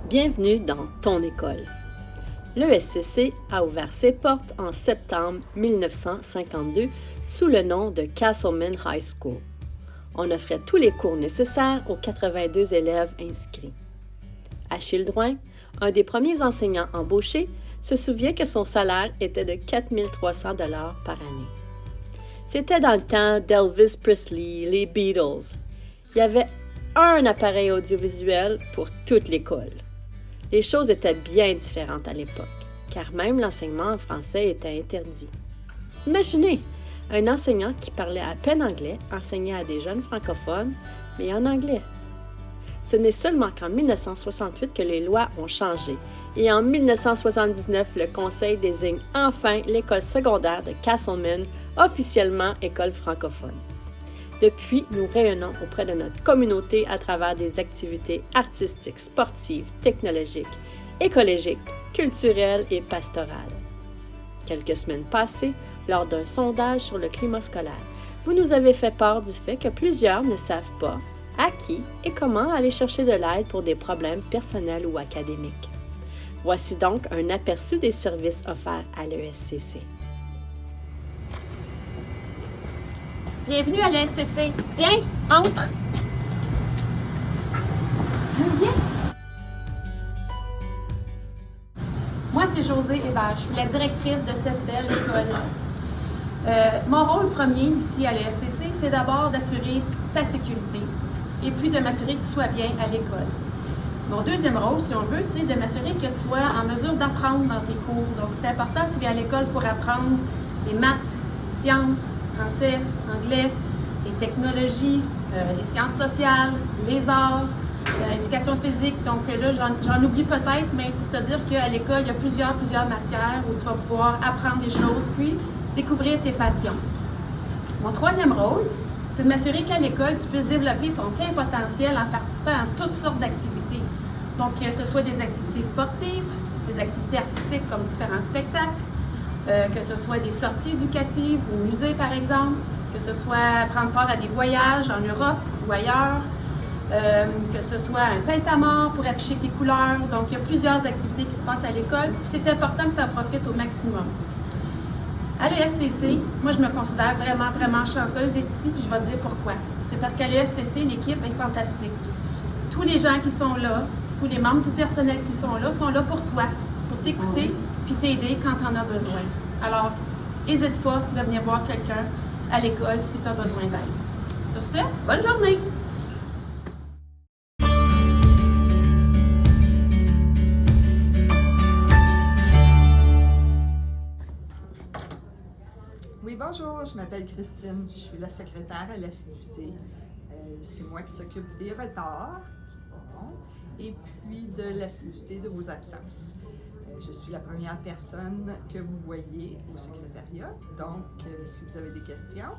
Bienvenue dans ton école. L'ESCC a ouvert ses portes en septembre 1952 sous le nom de Castleman High School. On offrait tous les cours nécessaires aux 82 élèves inscrits. Achille Drouin, un des premiers enseignants embauchés, se souvient que son salaire était de 4 300 $ par année. C'était dans le temps d'Elvis Presley, les Beatles. Il y avait un appareil audiovisuel pour toute l'école. Les choses étaient bien différentes à l'époque, car même l'enseignement en français était interdit. Imaginez, un enseignant qui parlait à peine anglais enseignait à des jeunes francophones, mais en anglais. Ce n'est seulement qu'en 1968 que les lois ont changé, et en 1979, le Conseil désigne enfin l'école secondaire de Castleman officiellement école francophone. Depuis, nous rayonnons auprès de notre communauté à travers des activités artistiques, sportives, technologiques, écologiques, culturelles et pastorales. Quelques semaines passées, lors d'un sondage sur le climat scolaire, vous nous avez fait part du fait que plusieurs ne savent pas à qui et comment aller chercher de l'aide pour des problèmes personnels ou académiques. Voici donc un aperçu des services offerts à l'ESCC. Bienvenue à l'ESCC. Viens, entre. Viens. Moi, c'est Josée Hébert. Je suis la directrice de cette belle école. Mon rôle premier ici à l'ESCC, c'est d'abord d'assurer ta sécurité et puis de m'assurer que tu sois bien à l'école. Mon deuxième rôle, si on veut, c'est de m'assurer que tu sois en mesure d'apprendre dans tes cours. Donc, c'est important que tu viennes à l'école pour apprendre les maths, les sciences, français, anglais, les technologies, les sciences sociales, les arts, l'éducation physique. Donc là, j'en oublie peut-être, mais pour te dire qu'à l'école, il y a plusieurs matières où tu vas pouvoir apprendre des choses, puis découvrir tes passions. Mon troisième rôle, c'est de m'assurer qu'à l'école, tu puisses développer ton plein potentiel en participant à toutes sortes d'activités. Donc, que ce soit des activités sportives, des activités artistiques comme différents spectacles, que ce soit des sorties éducatives au musée, par exemple, que ce soit prendre part à des voyages en Europe ou ailleurs, que ce soit un tintamarre pour afficher tes couleurs. Donc, il y a plusieurs activités qui se passent à l'école. C'est important que tu en profites au maximum. À l'ESCC, moi, je me considère vraiment chanceuse d'être ici, puis je vais te dire pourquoi. C'est parce qu'à l'ESCC, l'équipe est fantastique. Tous les gens qui sont là, tous les membres du personnel qui sont là pour toi, pour t'écouter, puis t'aider quand tu en as besoin. Alors, n'hésite pas de venir voir quelqu'un à l'école si tu as besoin d'aide. Sur ce, bonne journée! Oui, bonjour, je m'appelle Christine, je suis la secrétaire à l'assiduité. C'est moi qui s'occupe des retards et puis de l'assiduité de vos absences. Je suis la première personne que vous voyez au secrétariat, donc si vous avez des questions,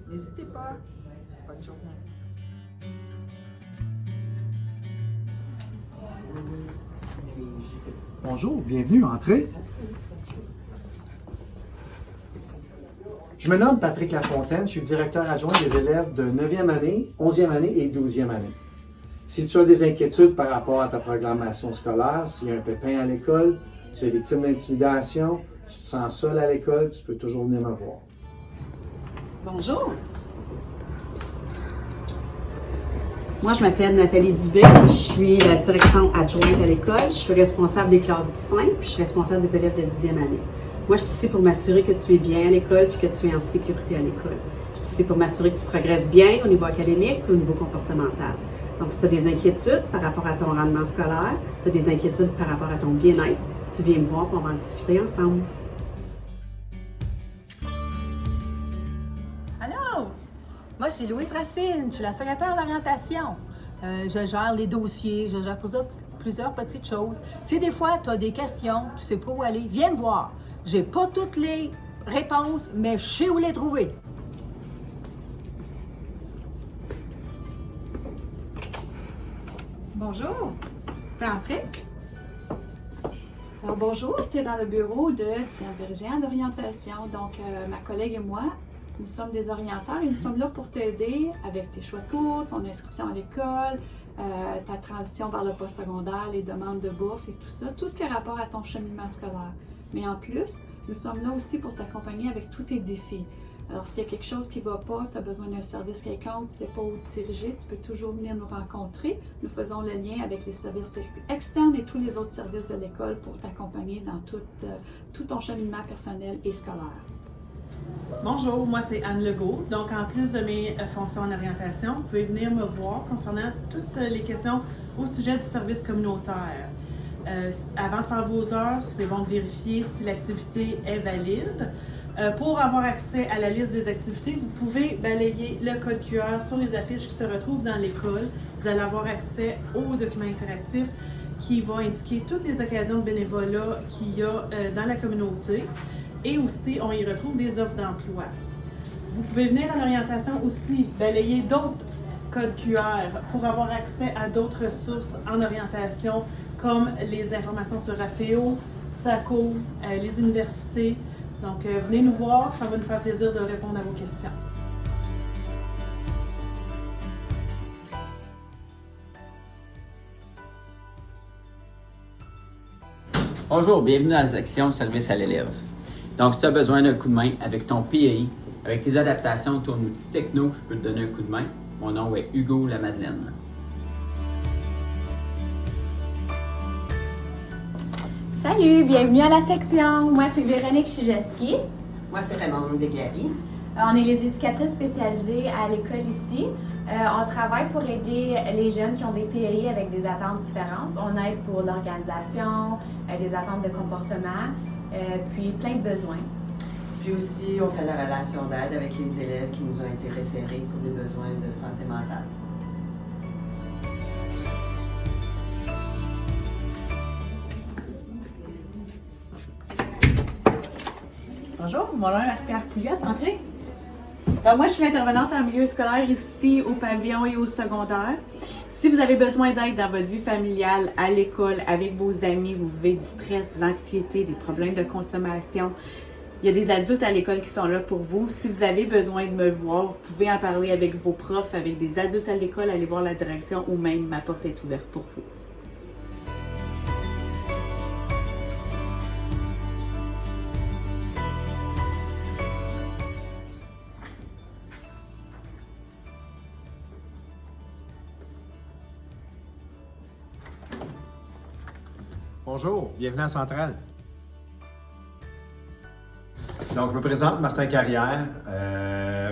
n'hésitez pas. Bonne journée. Bonjour, bienvenue, entrez. Je me nomme Patrick Lafontaine, je suis directeur adjoint des élèves de 9e année, 11e année et 12e année. Si tu as des inquiétudes par rapport à ta programmation scolaire, s'il y a un pépin à l'école, tu es victime d'intimidation, tu te sens seul à l'école, tu peux toujours venir me voir. Bonjour. Moi, je m'appelle Nathalie Dubé, je suis la direction adjointe à l'école, je suis responsable des classes distinctes, puis je suis responsable des élèves de 10e année. Moi, je suis ici pour m'assurer que tu es bien à l'école puis que tu es en sécurité à l'école. Je suis ici pour m'assurer que tu progresses bien au niveau académique et au niveau comportemental. Donc, si tu as des inquiétudes par rapport à ton rendement scolaire, tu as des inquiétudes par rapport à ton bien-être, tu viens me voir et on va en discuter ensemble. Allô? Moi, je suis Louise Racine, je suis la secrétaire d'orientation. Je gère les dossiers, je gère plusieurs petites choses. Si des fois, tu as des questions, tu sais pas où aller, viens me voir. J'ai pas toutes les réponses, mais je sais où les trouver. Bonjour, tu peux entrer? Bonjour, tu es dans le bureau de Diane Bérésien d'orientation. Donc, ma collègue et moi, Nous sommes des orienteurs et nous sommes là pour t'aider avec tes choix de cours, ton inscription à l'école, ta transition vers le postsecondaire, les demandes de bourse et tout ce qui a rapport à ton cheminement scolaire. Mais en plus, nous sommes là aussi pour t'accompagner avec tous tes défis. Alors, s'il y a quelque chose qui ne va pas, tu as besoin d'un service quelconque, tu ne sais pas où te diriger, tu peux toujours venir nous rencontrer. Nous faisons le lien avec les services externes et tous les autres services de l'école pour t'accompagner dans tout ton cheminement personnel et scolaire. Bonjour, moi c'est Anne Legault. Donc, en plus de mes fonctions en orientation, vous pouvez venir me voir concernant toutes les questions au sujet du service communautaire. Avant de faire vos heures, c'est bon de vérifier si l'activité est valide. Pour avoir accès à la liste des activités, vous pouvez balayer le code QR sur les affiches qui se retrouvent dans l'école. Vous allez avoir accès au document interactif qui va indiquer toutes les occasions de bénévolat qu'il y a dans la communauté. Et aussi, on y retrouve des offres d'emploi. Vous pouvez venir en orientation aussi balayer d'autres codes QR pour avoir accès à d'autres ressources en orientation, comme les informations sur AFEO, SACO, les universités. Donc, venez nous voir, ça va nous faire plaisir de répondre à vos questions. Bonjour, bienvenue dans la section Service à l'élève. Donc, si tu as besoin d'un coup de main avec ton PAI, avec tes adaptations, ton outil techno, je peux te donner un coup de main. Mon nom est Hugo Lamadeleine. Salut, bienvenue à la section. Moi, c'est Véronique Chijeski. Moi, c'est Raymond Desgaby. On est les éducatrices spécialisées à l'école ici. On travaille pour aider les jeunes qui ont des PAI avec des attentes différentes. On aide pour l'organisation, des attentes de comportement, puis plein de besoins. Puis aussi, on fait la relation d'aide avec les élèves qui nous ont été référés pour des besoins de santé mentale. Bonjour, mon nom est Marie-Pierre Pouliot, entrez. Donc, moi, je suis l'intervenante en milieu scolaire ici au pavillon et au secondaire. Si vous avez besoin d'aide dans votre vie familiale, à l'école, avec vos amis, vous vivez du stress, de l'anxiété, des problèmes de consommation, il y a des adultes à l'école qui sont là pour vous. Si vous avez besoin de me voir, vous pouvez en parler avec vos profs, avec des adultes à l'école, aller voir la direction ou même ma porte est ouverte pour vous. Bonjour, bienvenue à Centrale. Donc, je me présente Martin Carrière,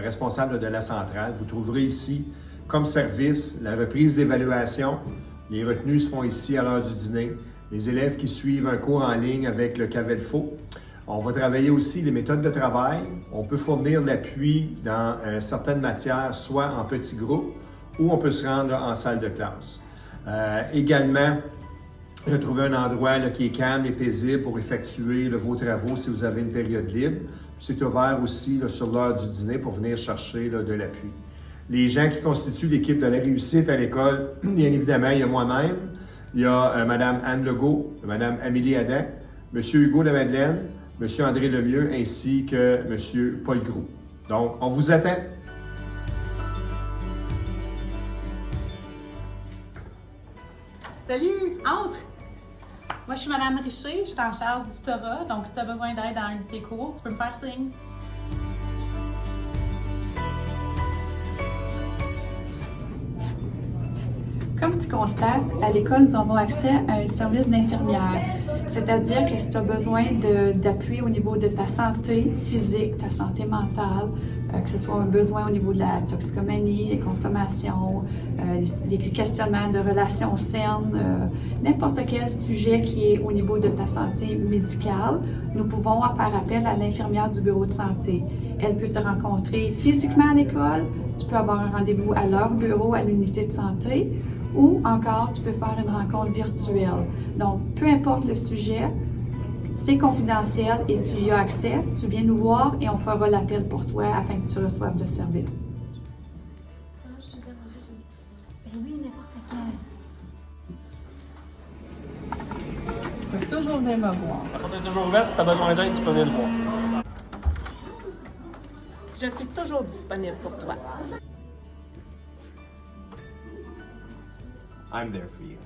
responsable de la Centrale. Vous trouverez ici, comme service, la reprise d'évaluation. Les retenues se font ici à l'heure du dîner. Les élèves qui suivent un cours en ligne avec le Cavelfo. On va travailler aussi les méthodes de travail. On peut fournir de l'appui dans certaines matières, soit en petits groupes, ou on peut se rendre en salle de classe. Également, de trouver un endroit là, qui est calme et paisible pour effectuer vos travaux si vous avez une période libre. C'est ouvert aussi là, sur l'heure du dîner pour venir chercher là, de l'appui. Les gens qui constituent l'équipe de la réussite à l'école, bien évidemment, il y a moi-même, il y a Mme Anne Legault, Mme Amélie Adam, M. Hugo Lamadeleine, M. André Lemieux, ainsi que M. Paul Groux. Donc, on vous attend. Salut, entre! Moi, je suis Mme Richer, je suis en charge du tutorat, donc si tu as besoin d'aide dans tes cours, tu peux me faire signe. Comme tu constates, à l'école, nous avons accès à un service d'infirmière. C'est-à-dire que si tu as besoin d'appui au niveau de ta santé physique, ta santé mentale, que ce soit un besoin au niveau de la toxicomanie, les consommations, des questionnements de relations saines, n'importe quel sujet qui est au niveau de ta santé médicale, nous pouvons faire appel à l'infirmière du bureau de santé. Elle peut te rencontrer physiquement à l'école, tu peux avoir un rendez-vous à leur bureau, à l'unité de santé, ou encore tu peux faire une rencontre virtuelle. Donc, peu importe le sujet, c'est confidentiel et tu y as accès, tu viens nous voir et on fera l'appel pour toi afin que tu reçoives le service. Ben oui, n'importe quand. Tu peux toujours venir me voir. La porte est toujours ouverte, si tu as besoin d'aide, tu peux venir le voir. Je suis toujours disponible pour toi. I'm there for you.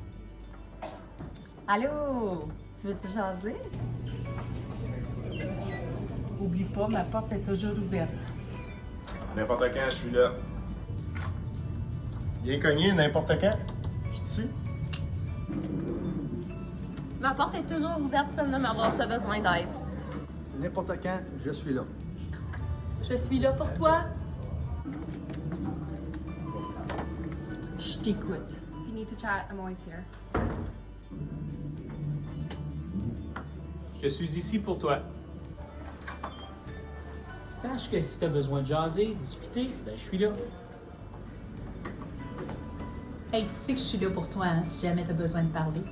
Allô? Tu veux-tu jaser? Oublie pas, ma porte est toujours ouverte. N'importe quand, je suis là. Viens cogner n'importe quand. Je suis ici. Ma porte est toujours ouverte, tu peux venir me voir si tu as besoin d'aide. N'importe quand, je suis là. Je suis là pour toi. Je t'écoute. If you need to chat, I'm always here. Je suis ici pour toi. Sache que si tu as besoin de jaser, discuter, ben je suis là. Hey, tu sais que je suis là pour toi, hein, si jamais tu as besoin de parler.